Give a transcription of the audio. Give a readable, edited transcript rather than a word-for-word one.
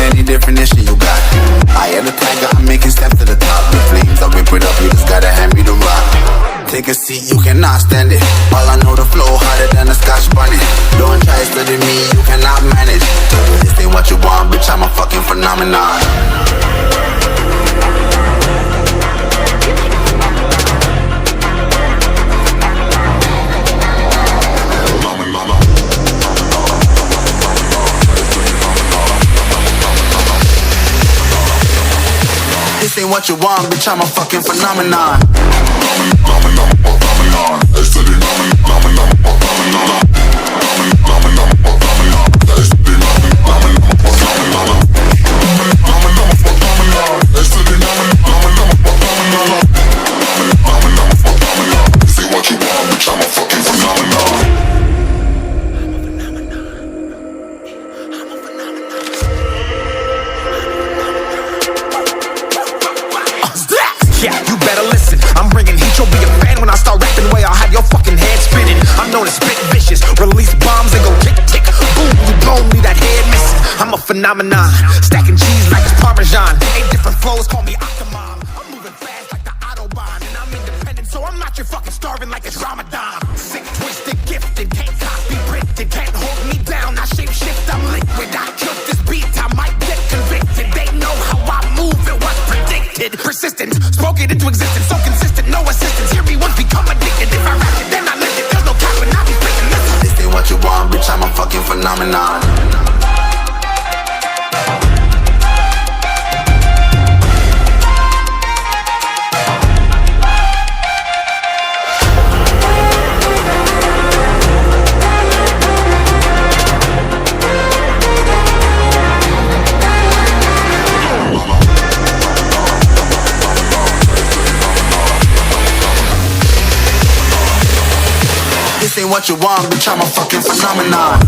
any definition you got. I am the tiger, I'm making steps to the top. The flames, I whip it up, you just gotta hand me the rock. Take a seat, you cannot stand it. All I know, the flow harder than a Scotch bonnet. Don't try study me, you cannot manage. This ain't what you want, bitch, I'm a fucking phenomenon. This ain't what you want, bitch, I'm a fucking phenomenon. Yeah, you better listen. I'm bringing heat, you'll be a fan when I start rapping. Way I'll have your fucking head spinning. I'm known as spit vicious, release bombs and go tick tick. Boom, you blown me that head missing. I'm a phenomenon, stacking cheese like it's Parmesan. 8 different flows, call me Octomom. I'm moving fast like the Autobahn, and I'm independent, so I'm not your fucking starving like it's Ramadan. Sick, twisted, gifted, can't copy, printed, can't hold me down. I shape shift, I'm liquid. I killed this beat, I might get convicted. They know how I move, it was predicted. Persistent, spoke it into existence, so consistent, no assistance. Hear me once, become addicted. If I rap it, then I live it. There's no cap when I be freaking listen. This ain't what you want, bitch, I'm a fucking phenomenon. This ain't what you want, bitch, I'm a fucking phenomenon.